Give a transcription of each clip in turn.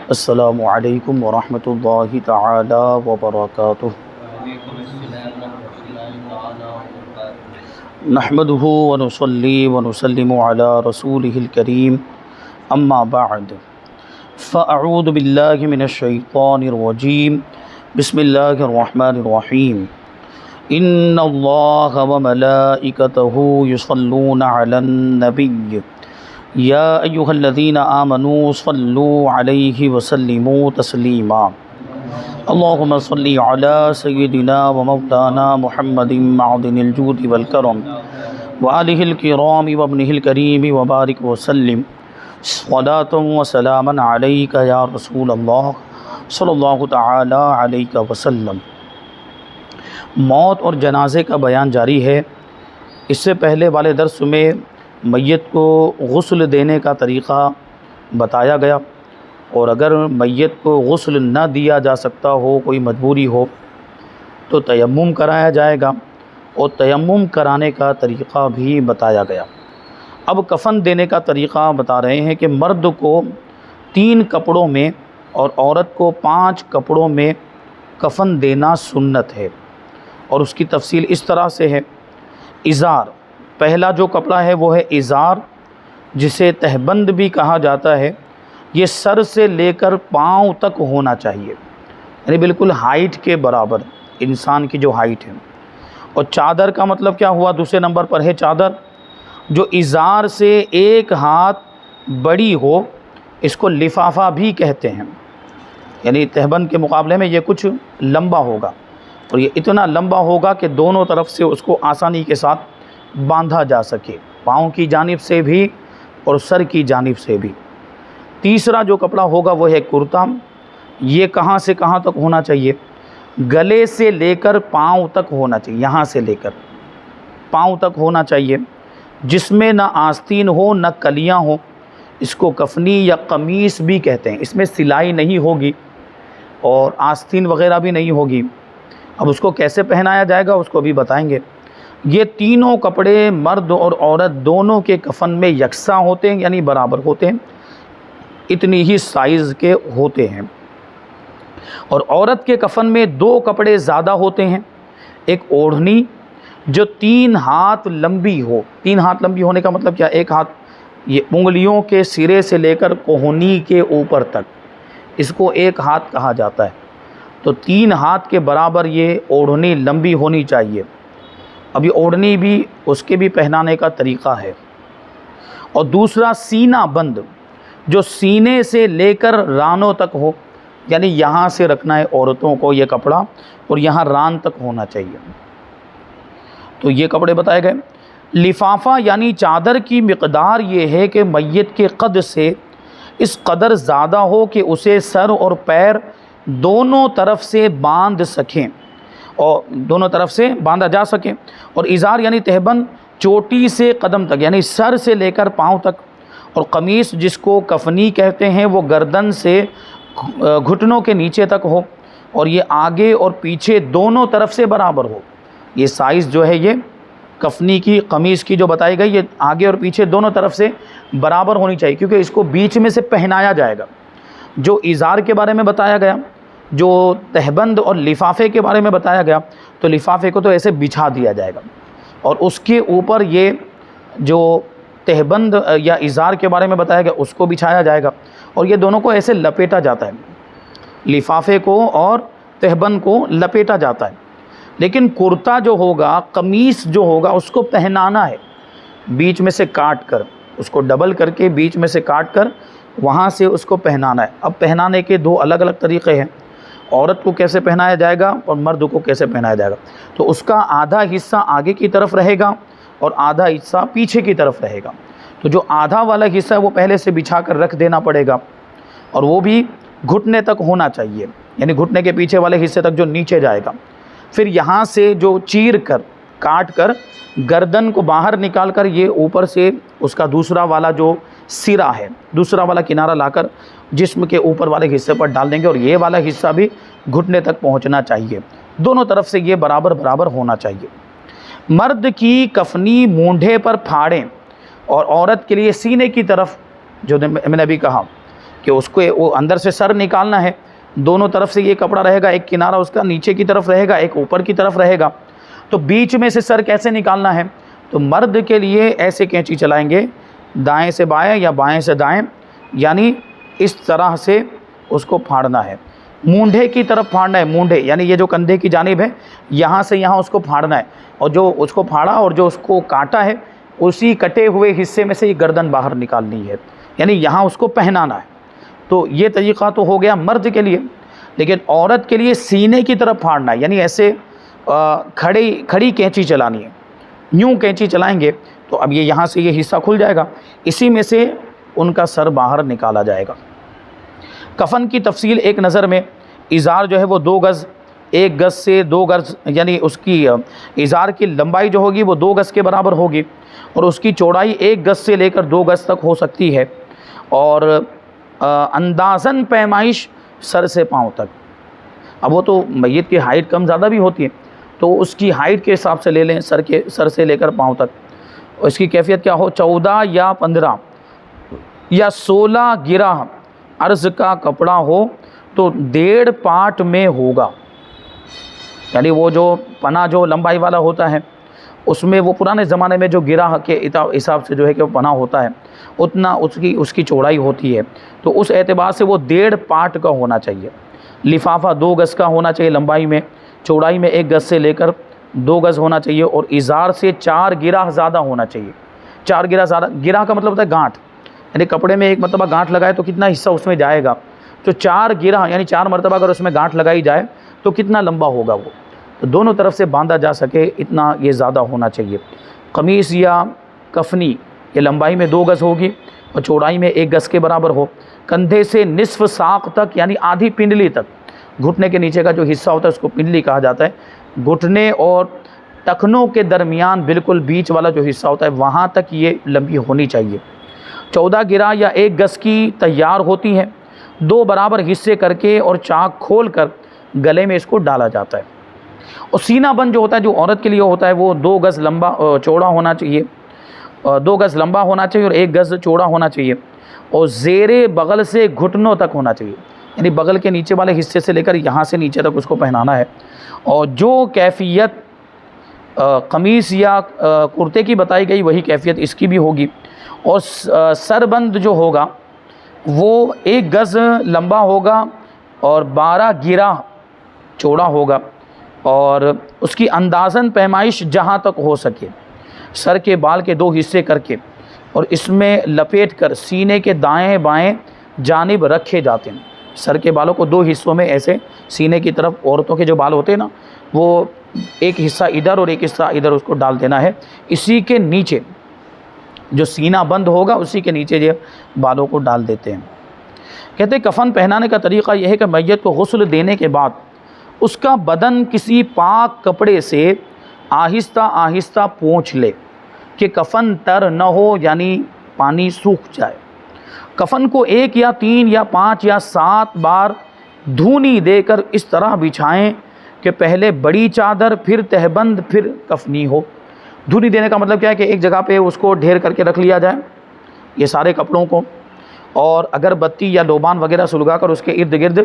السلام علیکم ورحمۃ اللہ تعالی وبرکاتہ۔ وعلیکم السلام ورحمۃ اللہ تعالیٰ وبرکاتہ۔ نحمدہ ونصلی ونسلم علی رسولہ الکریم، اما بعد فاعوذ باللہ من الشیطان الرجیم، بسم اللہ الرحمن الرحیم۔ ان اللہ وملائکتہ یصلون علی النبی یا ایہا الذین آمنوا صلوا علیہ وسلموا تسلیما۔ اللہم صلی علی سیدنا ومولانا محمد معدن الجود والکرم وآلہ الکرام وابنہ الکریم وبارک وسلم صلاۃ وسلاما علیک یا رسول اللہ صلی اللہ تعالی علیہ وسلم۔ موت اور جنازے کا بیان جاری ہے۔ اس سے پہلے والے درس میں میت کو غسل دینے کا طریقہ بتایا گیا، اور اگر میت کو غسل نہ دیا جا سکتا ہو، کوئی مجبوری ہو، تو تیمم کرایا جائے گا، اور تیمم کرانے کا طریقہ بھی بتایا گیا۔ اب کفن دینے کا طریقہ بتا رہے ہیں کہ مرد کو 3 کپڑوں میں اور عورت کو 5 کپڑوں میں کفن دینا سنت ہے، اور اس کی تفصیل اس طرح سے ہے۔ ازار، پہلا جو کپڑا ہے وہ ہے ازار، جسے تہبند بھی کہا جاتا ہے۔ یہ سر سے لے کر پاؤں تک ہونا چاہیے، یعنی بالکل ہائٹ کے برابر، انسان کی جو ہائٹ ہے۔ اور چادر کا مطلب کیا ہوا؟ دوسرے نمبر پر ہے چادر، جو ازار سے 1 ہاتھ بڑی ہو، اس کو لفافہ بھی کہتے ہیں، یعنی تہبند کے مقابلے میں یہ کچھ لمبا ہوگا، اور یہ اتنا لمبا ہوگا کہ دونوں طرف سے اس کو آسانی کے ساتھ باندھا جا سکے، پاؤں کی جانب سے بھی اور سر کی جانب سے بھی۔ تیسرا جو کپڑا ہوگا وہ ہے کرتا۔ یہ کہاں سے کہاں تک ہونا چاہیے؟ گلے سے لے کر پاؤں تک ہونا چاہیے، یہاں سے لے کر پاؤں تک ہونا چاہیے، جس میں نہ آستین ہو نہ کلیاں ہوں۔ اس کو کفنی یا قمیص بھی کہتے ہیں۔ اس میں سلائی نہیں ہوگی اور آستین وغیرہ بھی نہیں ہوگی۔ اب اس کو کیسے پہنایا جائے گا اس کو بھی بتائیں گے۔ یہ تینوں کپڑے مرد اور عورت دونوں کے کفن میں یکساں ہوتے ہیں، یعنی برابر ہوتے ہیں، اتنی ہی سائز کے ہوتے ہیں۔ اور عورت کے کفن میں 2 کپڑے زیادہ ہوتے ہیں۔ ایک اوڑھنی جو 3 ہاتھ لمبی ہو۔ 3 ہاتھ لمبی ہونے کا مطلب کیا؟ 1 ہاتھ یہ انگلیوں کے سرے سے لے کر کوہنی کے اوپر تک، اس کو 1 ہاتھ کہا جاتا ہے۔ تو 3 ہاتھ کے برابر یہ اوڑھنی لمبی ہونی چاہیے۔ ابھی اوڑھنی بھی اس کے بھی پہنانے کا طریقہ ہے۔ اور دوسرا سینہ بند، جو سینے سے لے کر رانوں تک ہو، یعنی یہاں سے رکھنا ہے عورتوں کو یہ کپڑا، اور یہاں ران تک ہونا چاہیے۔ تو یہ کپڑے بتائے گئے۔ لفافہ یعنی چادر کی مقدار یہ ہے کہ میت کے قد سے اس قدر زیادہ ہو کہ اسے سر اور پیر دونوں طرف سے باندھ سکیں، اور دونوں طرف سے باندھا جا سکے۔ اور ازار یعنی تہبند چوٹی سے قدم تک، یعنی سر سے لے کر پاؤں تک۔ اور قمیص جس کو کفنی کہتے ہیں وہ گردن سے گھٹنوں کے نیچے تک ہو، اور یہ آگے اور پیچھے دونوں طرف سے برابر ہو۔ یہ سائز جو ہے یہ کفنی کی قمیص کی جو بتائی گئی، یہ آگے اور پیچھے دونوں طرف سے برابر ہونی چاہیے، کیونکہ اس کو بیچ میں سے پہنایا جائے گا۔ جو ازار کے بارے میں بتایا گیا، جو تہبند اور لفافے کے بارے میں بتایا گیا، تو لفافے کو تو ایسے بچھا دیا جائے گا، اور اس کے اوپر یہ جو تہبند یا ازار کے بارے میں بتایا گیا اس کو بچھایا جائے گا، اور یہ دونوں کو ایسے لپیٹا جاتا ہے، لفافے کو اور تہبند کو لپیٹا جاتا ہے۔ لیکن کرتا جو ہوگا، قمیص جو ہوگا، اس کو پہنانا ہے بیچ میں سے کاٹ کر، اس کو ڈبل کر کے بیچ میں سے کاٹ کر وہاں سے اس کو پہنانا ہے۔ اب پہنانے کے 2 الگ الگ طریقے ہیں، عورت کو کیسے پہنایا جائے گا اور مرد کو کیسے پہنایا جائے گا۔ تو اس کا آدھا حصہ آگے کی طرف رہے گا اور آدھا حصہ پیچھے کی طرف رہے گا۔ تو جو آدھا والا حصہ ہے وہ پہلے سے بچھا کر رکھ دینا پڑے گا، اور وہ بھی گھٹنے تک ہونا چاہیے، یعنی گھٹنے کے پیچھے والے حصے تک جو نیچے جائے گا۔ پھر یہاں سے جو چیر کر کاٹ کر گردن کو باہر نکال کر یہ اوپر سے اس کا دوسرا والا جو سرا ہے، دوسرا والا کنارہ لا کر جسم کے اوپر والے حصے پر ڈال دیں گے، اور یہ والا حصہ بھی گھٹنے تک پہنچنا چاہیے، دونوں طرف سے یہ برابر برابر ہونا چاہیے۔ مرد کی کفنی مونڈھے پر پھاڑیں، اور عورت کے لیے سینے کی طرف، جو میں نے ابھی کہا کہ اس کو وہ اندر سے سر نکالنا ہے، دونوں طرف سے یہ کپڑا رہے گا، ایک کنارہ اس کا نیچے کی طرف رہے گا، ایک اوپر کی طرف رہے گا، تو بیچ میں سے سر کیسے نکالنا ہے؟ تو مرد کے لیے ایسے کینچی چلائیں گے، دائیں سے بائیں یا بائیں سے دائیں، یعنی اس طرح سے اس کو پھاڑنا ہے، مونڈھے کی طرف پھاڑنا ہے، مونڈھے یعنی یہ جو کندھے کی جانب ہے یہاں سے یہاں اس کو پھاڑنا ہے، اور جو اس کو پھاڑا اور جو اس کو کاٹا ہے اسی کٹے ہوئے حصے میں سے یہ گردن باہر نکالنی ہے، یعنی یہاں اس کو پہنانا ہے۔ تو یہ طریقہ تو ہو گیا مرد کے لیے، لیکن عورت کے لیے سینے کی طرف پھاڑنا ہے، یعنی ایسے کھڑی کینچی چلانی ہے، یوں کینچی چلائیں گے تو اب یہ یہاں سے یہ حصہ کھل جائے گا، اسی میں سے ان کا سر باہر نکالا جائے گا۔ کفن کی تفصیل ایک نظر میں، ازار جو ہے وہ 2 گز، 1 گز سے 2 گز، یعنی اس کی ازار کی لمبائی جو ہوگی وہ 2 گز کے برابر ہوگی، اور اس کی چوڑائی 1 گز سے لے کر 2 گز تک ہو سکتی ہے، اور اندازاً پیمائش سر سے پاؤں تک۔ اب وہ تو میت کی ہائٹ کم زیادہ بھی ہوتی ہے، تو اس کی ہائٹ کے حساب سے لے لیں، سر سے لے کر پاؤں تک۔ اس کی کیفیت کیا ہو؟ 14 یا 15 یا 16 گرہ عرض کا کپڑا ہو تو 1.5 پاٹ میں ہوگا، یعنی وہ جو پناہ جو لمبائی والا ہوتا ہے اس میں وہ پرانے زمانے میں جو گرہ کے حساب سے جو ہے کہ وہ پناہ ہوتا ہے اتنا اس کی چوڑائی ہوتی ہے، تو اس اعتبار سے وہ 1.5 پاٹ کا ہونا چاہیے۔ لفافہ 2 گز کا ہونا چاہیے لمبائی میں، چوڑائی میں 1 گز سے لے کر 2 گز ہونا چاہیے، اور ازار سے 4 گرہ زیادہ ہونا چاہیے۔ 4 گرہ زیادہ، گرہ کا مطلب ہوتا ہے گانٹھ، یعنی کپڑے میں ایک مرتبہ گانٹھ لگائے تو کتنا حصہ اس میں جائے گا، تو 4 گرہ یعنی 4 مرتبہ اگر اس میں گانٹھ لگائی جائے تو کتنا لمبا ہوگا وہ، تو دونوں طرف سے باندھا جا سکے اتنا یہ زیادہ ہونا چاہیے۔ قمیص یا کفنی یہ لمبائی میں 2 گز ہوگی اور چوڑائی میں 1 گز کے برابر ہو، کندھے سے نصف ساق تک یعنی آدھی پنڈلی تک، گھٹنے کے نیچے کا جو حصہ ہوتا ہے اس کو پنڈلی کہا جاتا ہے، گھٹنے اور ٹخنوں کے درمیان بالکل بیچ والا جو حصہ ہوتا ہے وہاں تک یہ لمبی ہونی چاہیے۔ 14 گرہ یا 1 گز کی تیار ہوتی ہے، 2 برابر حصے کر کے اور چاک کھول کر گلے میں اس کو ڈالا جاتا ہے۔ اور سینہ بند جو ہوتا ہے جو عورت کے لیے ہوتا ہے وہ 2 گز لمبا چوڑا ہونا چاہیے، 2 گز لمبا ہونا چاہیے اور 1 گز چوڑا ہونا چاہیے، اور زیر بغل سے گھٹنوں تک ہونا چاہیے، یعنی بغل کے نیچے والے حصے سے لے کر یہاں سے نیچے تک اس کو پہنانا ہے۔ اور جو کیفیت قمیص یا کرتے کی بتائی گئی وہی کیفیت اس کی بھی ہوگی، اور سربند جو ہوگا وہ 1 گز لمبا ہوگا اور 12 گرہ چوڑا ہوگا، اور اس کی اندازاً پیمائش جہاں تک ہو سکے سر کے بال کے 2 حصے کر کے اور اس میں لپیٹ کر سینے کے دائیں بائیں جانب رکھے جاتے ہیں۔ سر کے بالوں کو 2 حصوں میں ایسے سینے کی طرف، عورتوں کے جو بال ہوتے ہیں نا وہ ایک حصہ ادھر اور ایک حصہ ادھر اس کو ڈال دینا ہے، اسی کے نیچے جو سینہ بند ہوگا اسی کے نیچے یہ بالوں کو ڈال دیتے ہیں۔ کہتے ہیں کفن پہنانے کا طریقہ یہ ہے کہ میت کو غسل دینے کے بعد اس کا بدن کسی پاک کپڑے سے آہستہ آہستہ پونچھ لے کہ کفن تر نہ ہو، یعنی پانی سوکھ جائے۔ کفن کو 1 یا 3 یا 5 یا 7 بار دھونی دے کر اس طرح بچھائیں کہ پہلے بڑی چادر، پھر تہبند، پھر کفنی ہو۔ دھونی دینے کا مطلب کیا ہے کہ ایک جگہ پہ اس کو ڈھیر کر کے رکھ لیا جائے یہ سارے کپڑوں کو، اور اگر بتی یا لوبان وغیرہ سلگا کر اس کے ارد گرد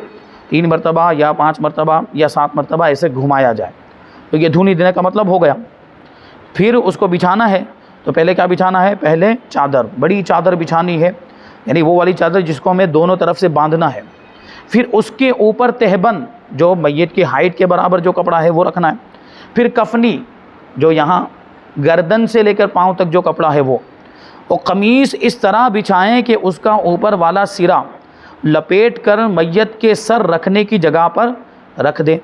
3 مرتبہ یا 5 مرتبہ یا 7 مرتبہ ایسے گھمایا جائے، تو یہ دھونی دینے کا مطلب ہو گیا۔ پھر اس کو بچھانا ہے تو پہلے کیا بچھانا ہے؟ پہلے چادر، بڑی چادر بچھانی ہے، یعنی وہ والی چادر جس کو ہمیں دونوں طرف سے باندھنا ہے۔ پھر اس کے اوپر تہبند جو میت کی ہائٹ کے برابر جو کپڑا ہے وہ رکھنا ہے۔ پھر کفنی جو یہاں گردن سے لے کر پاؤں تک جو کپڑا ہے وہ، اور قمیص اس طرح بچھائیں کہ اس کا اوپر والا سرا لپیٹ کر میت کے سر رکھنے کی جگہ پر رکھ دیں،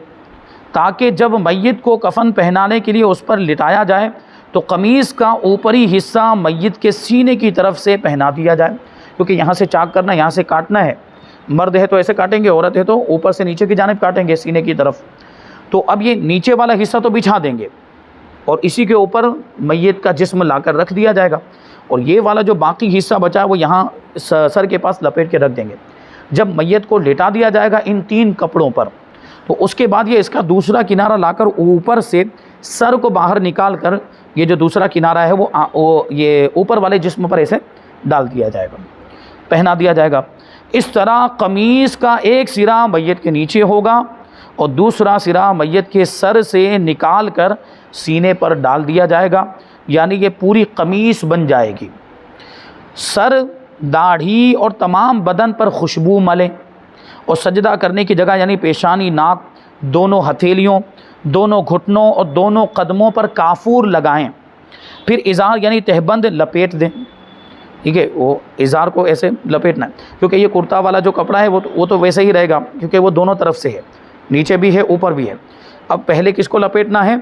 تاکہ جب میت کو کفن پہنانے کے لیے اس پر لٹایا جائے تو قمیص کا اوپری حصہ میت کے سینے کی طرف سے پہنا دیا جائے، کیونکہ یہاں سے چاک کرنا، یہاں سے کاٹنا ہے، مرد ہے تو ایسے کاٹیں گے، عورت ہے تو اوپر سے نیچے کی جانب کاٹیں گے سینے کی طرف۔ تو اب یہ نیچے والا حصہ تو بچھا دیں گے اور اسی کے اوپر میت کا جسم لا کر رکھ دیا جائے گا، اور یہ والا جو باقی حصہ بچا ہے وہ یہاں سر کے پاس لپیٹ کے رکھ دیں گے۔ جب میت کو لٹا دیا جائے گا ان 3 کپڑوں پر، تو اس کے بعد یہ اس کا دوسرا کنارہ لا کر اوپر سے سر کو باہر نکال کر یہ جو دوسرا کنارہ ہے وہ یہ اوپر والے جسم پر ایسے ڈال دیا جائے گا، پہنا دیا جائے گا۔ اس طرح قمیص کا ایک سرا میت کے نیچے ہوگا اور دوسرا سرا میت کے سر سے نکال کر سینے پر ڈال دیا جائے گا، یعنی یہ پوری قمیص بن جائے گی۔ سر، داڑھی اور تمام بدن پر خوشبو ملیں اور سجدہ کرنے کی جگہ یعنی پیشانی، ناک، دونوں ہتھیلیوں، دونوں گھٹنوں اور دونوں قدموں پر کافور لگائیں۔ پھر ازار یعنی تہبند لپیٹ دیں، ٹھیک ہے، وہ ازار کو ایسے لپیٹنا ہے، کیونکہ یہ کرتا والا جو کپڑا ہے وہ تو ویسے ہی رہے گا، کیونکہ وہ دونوں طرف سے ہے، نیچے بھی ہے اوپر بھی ہے۔ اب پہلے کس کو لپیٹنا ہے؟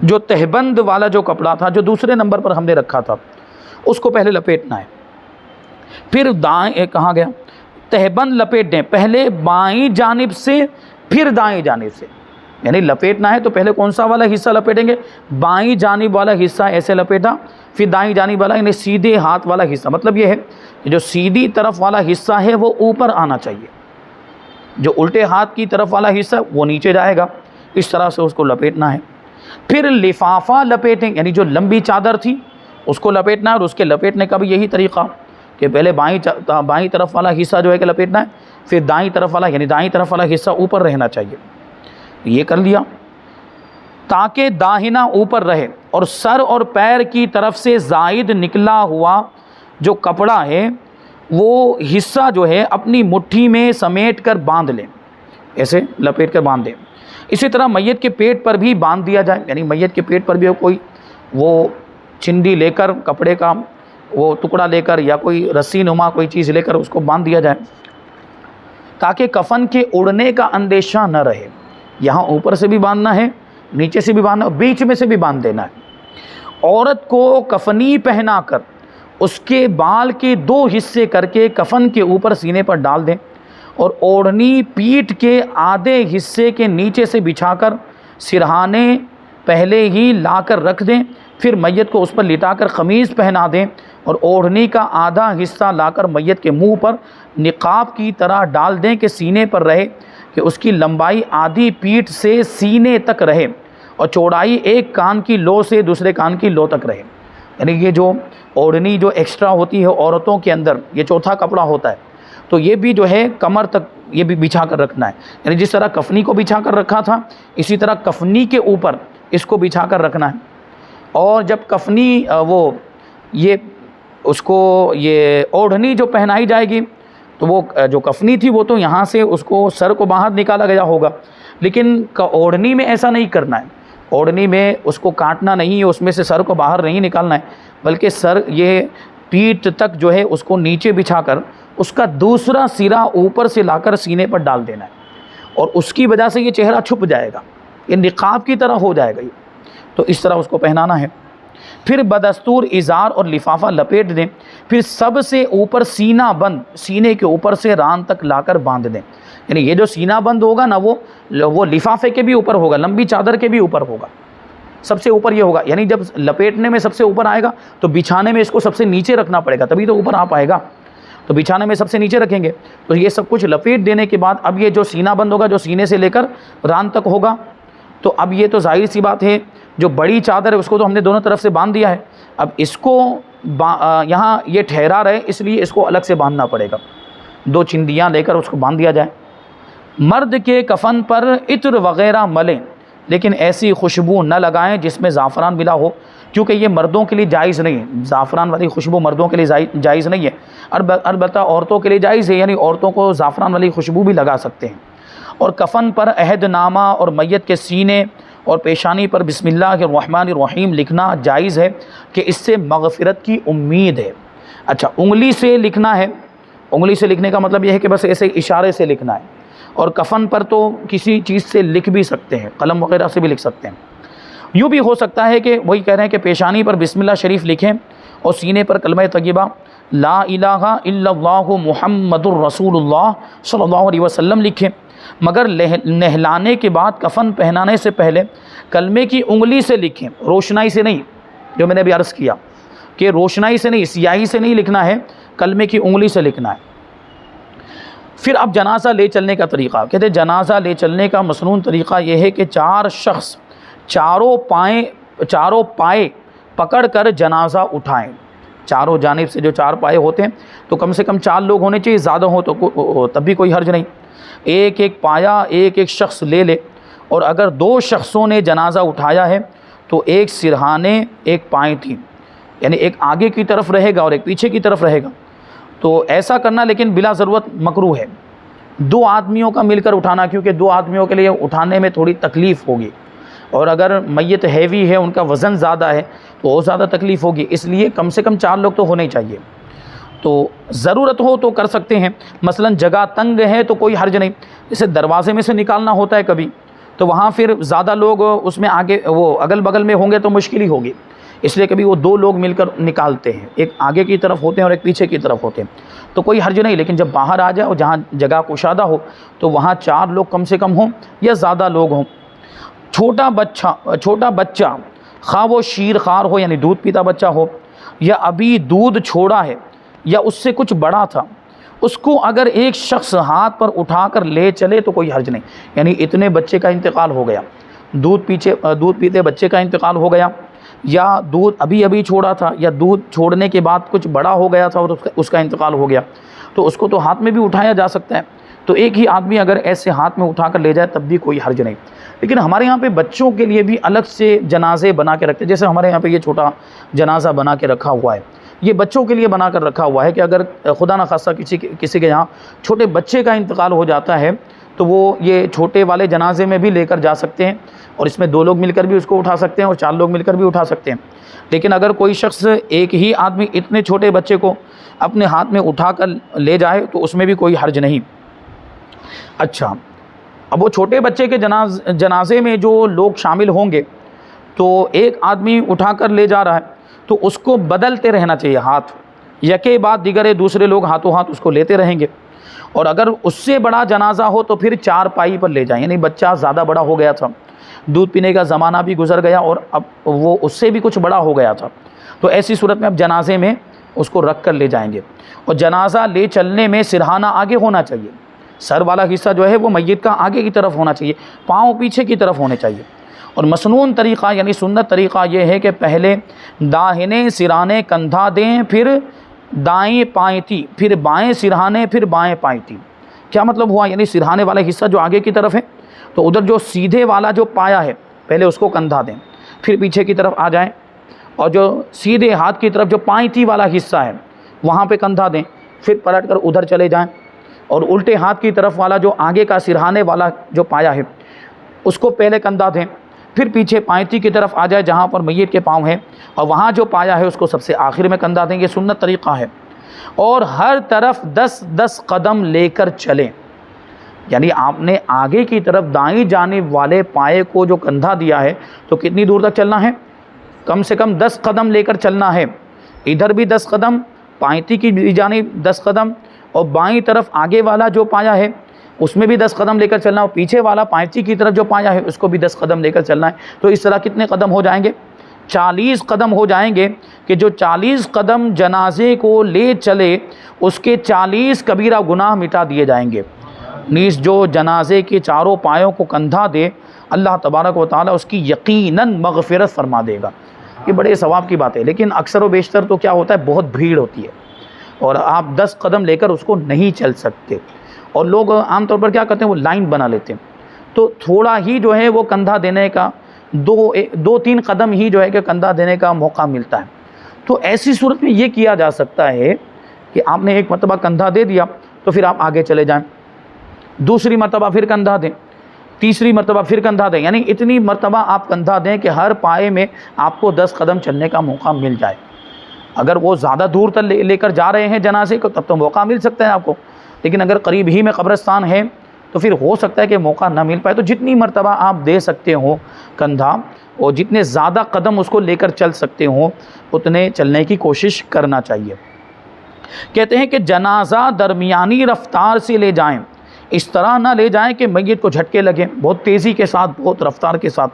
جو تہبند والا جو کپڑا تھا، جو دوسرے نمبر پر ہم نے رکھا تھا، اس کو پہلے لپیٹنا ہے۔ پھر دائیں، کہاں گیا؟ تہبند لپیٹ دیں، پہلے بائیں جانب سے پھر دائیں جانب سے، یعنی لپیٹنا ہے تو پہلے کون سا والا حصہ لپیٹیں گے؟ بائیں جانب والا حصہ ایسے لپیٹا، پھر دائیں جانب والا یعنی سیدھے ہاتھ والا حصہ۔ مطلب یہ ہے کہ جو سیدھی طرف والا حصہ ہے وہ اوپر آنا چاہیے، جو الٹے ہاتھ کی طرف والا حصہ وہ نیچے جائے گا، اس طرح سے اس کو لپیٹنا ہے۔ پھر لفافہ لپیٹیں، یعنی جو لمبی چادر تھی اس کو لپیٹنا ہے، اور اس کے لپیٹنے کا بھی یہی طریقہ کہ پہلے بائیں طرف والا حصہ جو ہے کہ لپیٹنا ہے، پھر دائیں طرف والا یعنی دائیں طرف والا حصہ اوپر رہنا چاہیے۔ یہ کر لیا تاکہ داہنا اوپر رہے، اور سر اور پیر کی طرف سے زائد نکلا ہوا جو کپڑا ہے وہ حصہ جو ہے اپنی مٹھی میں سمیٹ کر باندھ لیں، ایسے لپیٹ کر باندھ دیں۔ اسی طرح میت کے پیٹ پر بھی باندھ دیا جائے، یعنی میت کے پیٹ پر بھی کوئی وہ چنڈی لے کر، کپڑے کا وہ ٹکڑا لے کر یا کوئی رسی نما کوئی چیز لے کر اس کو باندھ دیا جائے، تاکہ کفن کے اڑنے کا اندیشہ نہ رہے۔ یہاں اوپر سے بھی باندھنا ہے، نیچے سے بھی باندھنا ہے، بیچ میں سے بھی باندھ دینا ہے۔ عورت کو کفنی پہنا کر اس کے بال کے 2 حصے کر کے کفن کے اوپر سینے پر ڈال دیں، اور اوڑھنی پیٹھ کے آدھے حصے کے نیچے سے بچھا کر سرہانے پہلے ہی لا کر رکھ دیں، پھر میت کو اس پر لٹا کر قمیص پہنا دیں، اور اوڑھنی کا آدھا حصہ لا کر میت کے منہ پر نقاب کی طرح ڈال دیں کہ سینے پر رہے، کہ اس کی لمبائی آدھی پیٹھ سے سینے تک رہے اور چوڑائی ایک کان کی لو سے دوسرے کان کی لو تک رہے۔ یعنی یہ جو اوڑھنی جو ایکسٹرا ہوتی ہے عورتوں کے اندر، یہ چوتھا کپڑا ہوتا ہے، تو یہ بھی جو ہے کمر تک یہ بھی بچھا کر رکھنا ہے، یعنی جس طرح کفنی کو بچھا کر رکھا تھا اسی طرح کفنی کے اوپر اس کو بچھا کر رکھنا ہے۔ اور جب کفنی اس کو یہ اوڑھنی جو پہنائی جائے گی تو وہ جو کفنی تھی وہ تو یہاں سے اس کو سر کو باہر نکالا گیا ہوگا، لیکن اوڑھنی میں ایسا نہیں کرنا ہے، اوڑھنی میں اس کو کاٹنا نہیں ہے، اس میں سے سر کو باہر نہیں نکالنا ہے، بلکہ سر یہ پیٹھ تک جو ہے اس کو نیچے بچھا کر اس کا دوسرا سرا اوپر سے لا کر سینے پر ڈال دینا ہے، اور اس کی وجہ سے یہ چہرہ چھپ جائے گا، یہ نقاب کی طرح ہو جائے گا، تو اس طرح اس کو پہنانا ہے۔ پھر بدستور ازار اور لفافہ لپیٹ دیں، پھر سب سے اوپر سینہ بند، سینے کے اوپر سے ران تک لا کر باندھ دیں، یعنی یہ جو سینہ بند ہوگا نا وہ لفافے کے بھی اوپر ہوگا، لمبی چادر کے بھی اوپر ہوگا، سب سے اوپر یہ ہوگا، یعنی جب لپیٹنے میں سب سے اوپر آئے گا تو بچھانے میں اس کو سب سے نیچے رکھنا پڑے گا، تبھی تو اوپر آ پائے گا، تو بچھانے میں سب سے نیچے رکھیں گے۔ تو یہ سب کچھ لپیٹ دینے کے بعد اب یہ جو سینہ بند ہوگا، جو سینے سے لے کر ران تک ہوگا، تو اب یہ تو ظاہر سی بات ہے جو بڑی چادر ہے اس کو تو ہم نے دونوں طرف سے باندھ دیا ہے، اب اس کو یہاں یہ ٹھہرا رہے اس لیے اس کو الگ سے باندھنا پڑے گا، 2 چندیاں لے کر اس کو باندھ دیا جائے۔ مرد کے کفن پر عطر وغیرہ ملیں، لیکن ایسی خوشبو نہ لگائیں جس میں زعفران ملا ہو، کیونکہ یہ مردوں کے لیے جائز نہیں ہے، زعفران والی خوشبو مردوں کے لیے جائز نہیں ہے، البتہ عورتوں کے لیے جائز ہے، یعنی عورتوں کو زعفران والی خوشبو بھی لگا سکتے ہیں۔ اور کفن پر عہد نامہ اور میت کے سینے اور پیشانی پر بسم اللہ الرحمن الرحیم لکھنا جائز ہے کہ اس سے مغفرت کی امید ہے۔ اچھا، انگلی سے لکھنا ہے، انگلی سے لکھنے کا مطلب یہ ہے کہ بس ایسے اشارے سے لکھنا ہے، اور کفن پر تو کسی چیز سے لکھ بھی سکتے ہیں، قلم وغیرہ سے بھی لکھ سکتے ہیں۔ یوں بھی ہو سکتا ہے کہ وہی کہہ رہے ہیں کہ پیشانی پر بسم اللہ شریف لکھیں اور سینے پر کلمہ طیبہ لا الہ الا اللہ محمد الرسول اللہ صلی اللہ علیہ وسلم لکھیں، مگر نہلانے کے بعد کفن پہنانے سے پہلے کلمے کی انگلی سے لکھیں، روشنائی سے نہیں، جو میں نے ابھی عرض کیا کہ روشنائی سے نہیں، سیاہی سے نہیں لکھنا ہے، کلمے کی انگلی سے لکھنا ہے۔ پھر اب جنازہ لے چلنے کا طریقہ، کہتے ہیں جنازہ لے چلنے کا مسنون طریقہ یہ ہے کہ 4 شخص چاروں پائے پکڑ کر جنازہ اٹھائیں، چاروں جانب سے جو 4 پائے ہوتے ہیں تو کم سے کم 4 لوگ ہونے چاہیے، زیادہ ہو تو تب بھی کوئی حرج نہیں۔ ایک ایک پایا ایک ایک شخص لے لے، اور اگر 2 شخصوں نے جنازہ اٹھایا ہے تو ایک سرہانے ایک پائیں تھی، یعنی ایک آگے کی طرف رہے گا اور ایک پیچھے کی طرف رہے گا، تو ایسا کرنا لیکن بلا ضرورت مکروہ ہے۔ 2 آدمیوں کا مل کر اٹھانا، کیونکہ 2 آدمیوں کے لیے اٹھانے میں تھوڑی تکلیف ہوگی، اور اگر میت ہیوی ہے، ان کا وزن زیادہ ہے تو اور زیادہ تکلیف ہوگی، اس لیے کم سے کم 4 لوگ تو ہونے ہی چاہیے۔ تو ضرورت ہو تو کر سکتے ہیں، مثلا جگہ تنگ ہے تو کوئی حرج نہیں، جیسے دروازے میں سے نکالنا ہوتا ہے کبھی، تو وہاں پھر زیادہ لوگ اس میں آگے وہ اگل بغل میں ہوں گے تو مشکل ہی ہوگی، اس لیے کبھی وہ 2 لوگ مل کر نکالتے ہیں، ایک آگے کی طرف ہوتے ہیں اور ایک پیچھے کی طرف ہوتے ہیں، تو کوئی حرج نہیں۔ لیکن جب باہر آ جائے اور جہاں جگہ کشادہ ہو تو وہاں 4 لوگ کم سے کم ہوں یا زیادہ لوگ ہوں۔ چھوٹا بچہ خواہ وہ شیر خوار ہو، یعنی دودھ پیتا بچہ ہو، یا ابھی دودھ چھوڑا ہے یا اس سے کچھ بڑا تھا، اس کو اگر ایک شخص ہاتھ پر اٹھا کر لے چلے تو کوئی حرج نہیں، یعنی اتنے بچے کا انتقال ہو گیا، دودھ پیتے بچے کا انتقال ہو گیا، یا دودھ ابھی چھوڑا تھا، یا دودھ چھوڑنے کے بعد کچھ بڑا ہو گیا تھا اور اس کا انتقال ہو گیا، تو اس کو تو ہاتھ میں بھی اٹھایا جا سکتا ہے، تو ایک ہی آدمی اگر ایسے ہاتھ میں اٹھا کر لے جائے تب بھی کوئی حرج نہیں۔ لیکن ہمارے یہاں پہ بچوں کے لیے بھی الگ سے جنازے بنا کے رکھتے ہیں، جیسے ہمارے یہاں پہ یہ چھوٹا جنازہ بنا کے رکھا ہوا ہے، یہ بچوں کے لیے بنا کر رکھا ہوا ہے کہ اگر خدا نخواستہ کسی کے یہاں چھوٹے بچے کا انتقال ہو جاتا ہے تو وہ یہ چھوٹے والے جنازے میں بھی لے کر جا سکتے ہیں، اور اس میں 2 لوگ مل کر بھی اس کو اٹھا سکتے ہیں اور 4 لوگ مل کر بھی اٹھا سکتے ہیں۔ لیکن اگر کوئی شخص ایک ہی آدمی اتنے چھوٹے بچے کو اپنے ہاتھ میں اٹھا کر لے جائے تو اس میں بھی کوئی حرج نہیں۔ اچھا، اب وہ چھوٹے بچے کے جنازے میں جو لوگ شامل ہوں گے تو ایک آدمی اٹھا کر لے جا رہا ہے تو اس کو بدلتے رہنا چاہیے، ہاتھ یکے بعد دیگرے دوسرے لوگ ہاتھوں ہاتھ اس کو لیتے رہیں گے، اور اگر اس سے بڑا جنازہ ہو تو پھر 4 پائی پر لے جائیں، یعنی بچہ زیادہ بڑا ہو گیا تھا، دودھ پینے کا زمانہ بھی گزر گیا اور اب وہ اس سے بھی کچھ بڑا ہو گیا تھا، تو ایسی صورت میں اب جنازے میں اس کو رکھ کر لے جائیں گے۔ اور جنازہ لے چلنے میں سرہانہ آگے ہونا چاہیے، سر والا حصہ جو ہے وہ میت کا آگے کی طرف ہونا چاہیے، پاؤں پیچھے کی طرف ہونے چاہیے۔ اور مسنون طریقہ یعنی سنت طریقہ یہ ہے کہ پہلے داہنے سرہانے کندھا دیں، پھر دائیں پائیں، پھر بائیں سرہانے، پھر بائیں پائیں۔ کیا مطلب ہوا؟ یعنی سرہانے والا حصہ جو آگے کی طرف ہے تو ادھر جو سیدھے والا جو پایا ہے پہلے اس کو کندھا دیں، پھر پیچھے کی طرف آ جائیں، اور جو سیدھے ہاتھ کی طرف جو پائیں والا حصہ ہے وہاں پہ کندھا دیں، پھر پلٹ کر ادھر چلے جائیں، اور الٹے ہاتھ کی طرف والا جو آگے کا سرہانے والا جو پایا ہے اس کو پہلے کندھا دیں، پھر پیچھے پائیں کی طرف آ جائے جہاں پر میت کے پاؤں ہیں، اور وہاں جو پایا ہے اس کو سب سے آخر میں کندھا دیں۔ یہ سنت طریقہ ہے، اور ہر طرف 10 قدم لے کر چلیں، یعنی آپ نے آگے کی طرف دائیں جانب والے پائے کو جو کندھا دیا ہے تو کتنی دور تک چلنا ہے؟ کم سے کم 10 قدم لے کر چلنا ہے، ادھر بھی 10 قدم، پائیں کی جانب 10 قدم، اور بائیں طرف آگے والا جو پایا ہے اس میں بھی 10 قدم لے کر چلنا ہے، اور پیچھے والا پائیں کی طرف جو پایا ہے اس کو بھی 10 قدم لے کر چلنا ہے۔ تو اس طرح کتنے قدم ہو جائیں گے؟ 40 قدم ہو جائیں گے، کہ جو 40 قدم جنازے کو لے چلے اس کے 40 کبیرہ گناہ مٹا دیے جائیں گے۔ نیز جو جنازے کے 4 پایوں کو کندھا دے اللہ تبارک و تعالیٰ اس کی یقیناً مغفرت فرما دے گا۔ یہ بڑے ثواب کی بات ہے، لیکن اکثر و بیشتر تو کیا ہوتا ہے، بہت بھیڑ ہوتی ہے اور آپ 10 قدم لے کر اس کو نہیں چل سکتے، اور لوگ عام طور پر کیا کرتے ہیں، وہ لائن بنا لیتے ہیں، تو تھوڑا ہی جو ہے وہ کندھا دینے کا 2-3 قدم ہی جو ہے کہ کندھا دینے کا موقع ملتا ہے۔ تو ایسی صورت میں یہ کیا جا سکتا ہے کہ آپ نے ایک مرتبہ کندھا دے دیا تو پھر آپ آگے چلے جائیں، دوسری مرتبہ پھر کندھا دیں، تیسری مرتبہ پھر کندھا دیں، یعنی اتنی مرتبہ آپ کندھا دیں کہ ہر پائے میں آپ کو 10 قدم چلنے کا موقع مل جائے۔ اگر وہ زیادہ دور تک لے کر جا رہے ہیں جنازے کو تب تو موقع مل سکتا ہے آپ کو، لیکن اگر قریب ہی میں قبرستان ہے تو پھر ہو سکتا ہے کہ موقع نہ مل پائے۔ تو جتنی مرتبہ آپ دے سکتے ہو کندھا، اور جتنے زیادہ قدم اس کو لے کر چل سکتے ہوں اتنے چلنے کی کوشش کرنا چاہیے۔ کہتے ہیں کہ جنازہ درمیانی رفتار سے لے جائیں، اس طرح نہ لے جائیں کہ میت کو جھٹکے لگیں، بہت تیزی کے ساتھ، بہت رفتار کے ساتھ۔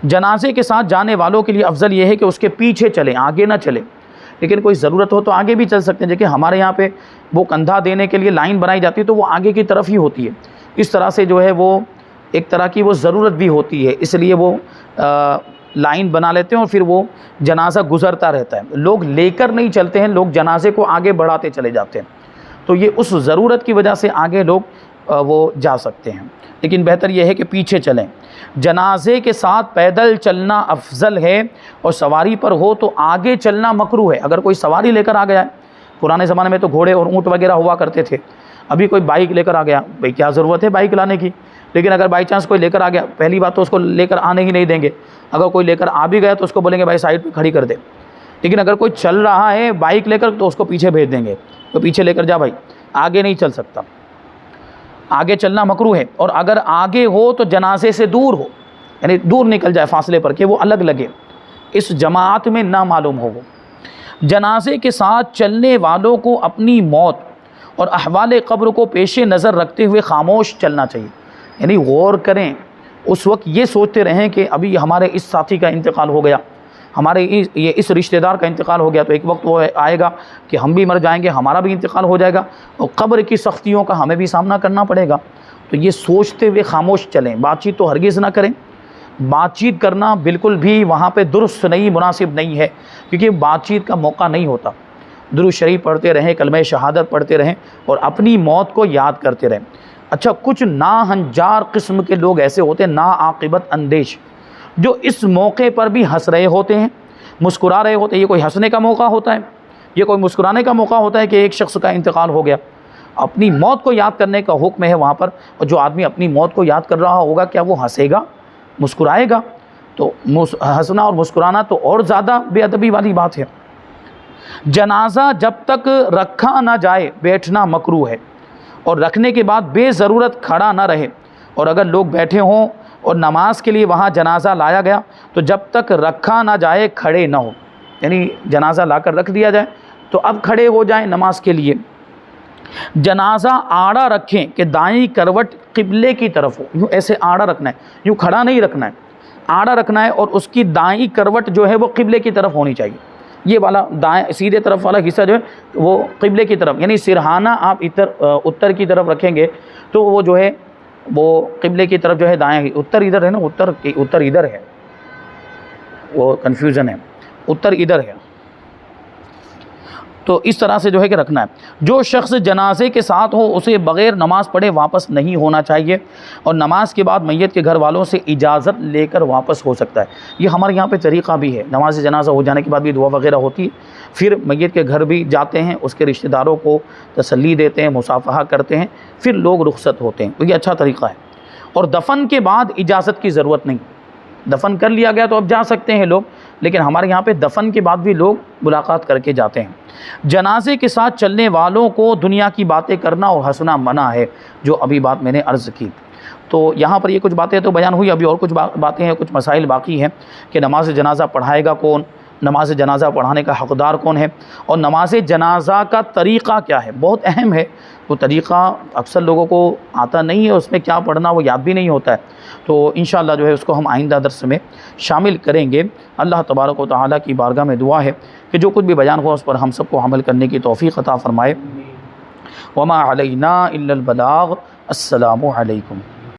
جنازے کے ساتھ جانے والوں کے لیے افضل یہ ہے کہ اس کے پیچھے چلیں، آگے نہ چلیں، لیکن کوئی ضرورت ہو تو آگے بھی چل سکتے ہیں۔ دیکھیں ہمارے یہاں پہ وہ کندھا دینے کے لیے لائن بنائی جاتی ہے تو وہ آگے کی طرف ہی ہوتی ہے، اس طرح سے جو ہے وہ ایک طرح کی وہ ضرورت بھی ہوتی ہے، اس لیے وہ لائن بنا لیتے ہیں اور پھر وہ جنازہ گزرتا رہتا ہے، لوگ لے کر نہیں چلتے ہیں، لوگ جنازے کو آگے بڑھاتے چلے جاتے ہیں، تو یہ اس ضرورت کی وجہ سے آگے لوگ وہ جا سکتے ہیں، لیکن بہتر یہ ہے کہ پیچھے چلیں۔ جنازے کے ساتھ پیدل چلنا افضل ہے، اور سواری پر ہو تو آگے چلنا مکروہ ہے۔ اگر کوئی سواری لے کر آ گیا ہے، پرانے زمانے میں تو گھوڑے اور اونٹ وغیرہ ہوا کرتے تھے، ابھی کوئی بائک لے کر آ گیا، بھئی کیا ضرورت ہے بائک لانے کی، لیکن اگر بائی چانس کوئی لے کر آ گیا، پہلی بات تو اس کو لے کر آنے ہی نہیں دیں گے، اگر کوئی لے کر آ بھی گیا تو اس کو بولیں گے بھائی سائڈ پہ کھڑی کر دے، لیکن اگر کوئی چل رہا ہے بائک لے کر تو اس کو پیچھے بھیج دیں گے، تو پیچھے لے کر جا بھائی، آگے نہیں چل سکتا، آگے چلنا مکروہ ہے۔ اور اگر آگے ہو تو جنازے سے دور ہو، یعنی دور نکل جائے فاصلے پر کہ وہ الگ لگے، اس جماعت میں نہ معلوم ہو وہ۔ جنازے کے ساتھ چلنے والوں کو اپنی موت اور احوال قبر کو پیش نظر رکھتے ہوئے خاموش چلنا چاہیے، یعنی غور کریں، اس وقت یہ سوچتے رہیں کہ ابھی ہمارے اس ساتھی کا انتقال ہو گیا، ہمارے یہ اس رشتہ دار کا انتقال ہو گیا، تو ایک وقت وہ آئے گا کہ ہم بھی مر جائیں گے، ہمارا بھی انتقال ہو جائے گا، اور قبر کی سختیوں کا ہمیں بھی سامنا کرنا پڑے گا، تو یہ سوچتے ہوئے خاموش چلیں، بات چیت تو ہرگز نہ کریں۔ بات چیت کرنا بالکل بھی وہاں پہ درست نہیں، مناسب نہیں ہے، کیونکہ بات چیت کا موقع نہیں ہوتا۔ درود شریف پڑھتے رہیں، کلمہ شہادت پڑھتے رہیں، اور اپنی موت کو یاد کرتے رہیں۔ اچھا، کچھ ناہنجار قسم کے لوگ ایسے ہوتے ہیں، ناعاقبت اندیش، جو اس موقع پر بھی ہنس رہے ہوتے ہیں، مسکرا رہے ہوتے ہیں۔ یہ کوئی ہنسنے کا موقع ہوتا ہے؟ یہ کوئی مسکرانے کا موقع ہوتا ہے کہ ایک شخص کا انتقال ہو گیا؟ اپنی موت کو یاد کرنے کا حکم ہے وہاں پر، اور جو آدمی اپنی موت کو یاد کر رہا ہوگا کیا وہ ہنسے گا، مسکرائے گا؟ تو ہنسنا اور مسکرانا تو اور زیادہ بے ادبی والی بات ہے۔ جنازہ جب تک رکھا نہ جائے بیٹھنا مکروہ ہے، اور رکھنے کے بعد بے ضرورت کھڑا نہ رہے، اور اگر لوگ بیٹھے ہوں اور نماز کے لیے وہاں جنازہ لایا گیا تو جب تک رکھا نہ جائے کھڑے نہ ہو، یعنی جنازہ لا کر رکھ دیا جائے تو اب کھڑے ہو جائیں نماز کے لیے۔ جنازہ آڑا رکھیں کہ دائیں کروٹ قبلے کی طرف ہو، یوں ایسے آڑا رکھنا ہے، یوں کھڑا نہیں رکھنا ہے، آڑا رکھنا ہے، اور اس کی دائیں کروٹ جو ہے وہ قبلے کی طرف ہونی چاہیے۔ یہ والا دائیں سیدھے طرف والا حصہ جو ہے وہ قبلے کی طرف، یعنی سرہانہ آپ اتر کی طرف رکھیں گے تو وہ جو ہے وہ قبلے کی طرف جو ہے دائیں، اتر ادھر ہے نا، اتر ادھر ہے، وہ کنفیوژن ہے، اتر ادھر ہے، تو اس طرح سے جو ہے کہ رکھنا ہے۔ جو شخص جنازے کے ساتھ ہو اسے بغیر نماز پڑھے واپس نہیں ہونا چاہیے، اور نماز کے بعد میت کے گھر والوں سے اجازت لے کر واپس ہو سکتا ہے۔ یہ ہمارے یہاں پہ طریقہ بھی ہے، نماز جنازہ ہو جانے کے بعد بھی دعا وغیرہ ہوتی ہے، پھر میت کے گھر بھی جاتے ہیں، اس کے رشتہ داروں کو تسلی دیتے ہیں، مصافحہ کرتے ہیں، پھر لوگ رخصت ہوتے ہیں، تو یہ اچھا طریقہ ہے۔ اور دفن کے بعد اجازت کی ضرورت نہیں، دفن کر لیا گیا تو اب جا سکتے ہیں لوگ، لیکن ہمارے یہاں پہ دفن کے بعد بھی لوگ ملاقات کر کے جاتے ہیں۔ جنازے کے ساتھ چلنے والوں کو دنیا کی باتیں کرنا اور ہنسنا منع ہے، جو ابھی بات میں نے عرض کی۔ تو یہاں پر یہ کچھ باتیں تو بیان ہوئی، ابھی اور کچھ باتیں ہیں، کچھ مسائل باقی ہیں کہ نماز جنازہ پڑھائے گا کون، نماز جنازہ پڑھانے کا حقدار کون ہے، اور نماز جنازہ کا طریقہ کیا ہے، بہت اہم ہے۔ وہ طریقہ اکثر لوگوں کو آتا نہیں ہے، اس میں کیا پڑھنا وہ یاد بھی نہیں ہوتا ہے، تو انشاءاللہ جو ہے اس کو ہم آئندہ درس میں شامل کریں گے۔ اللہ تبارک و تعالیٰ کی بارگاہ میں دعا ہے کہ جو کچھ بھی بیان ہوا اس پر ہم سب کو عمل کرنے کی توفیق عطا فرمائے۔ وما علینا الا البلاغ۔ السلام علیکم۔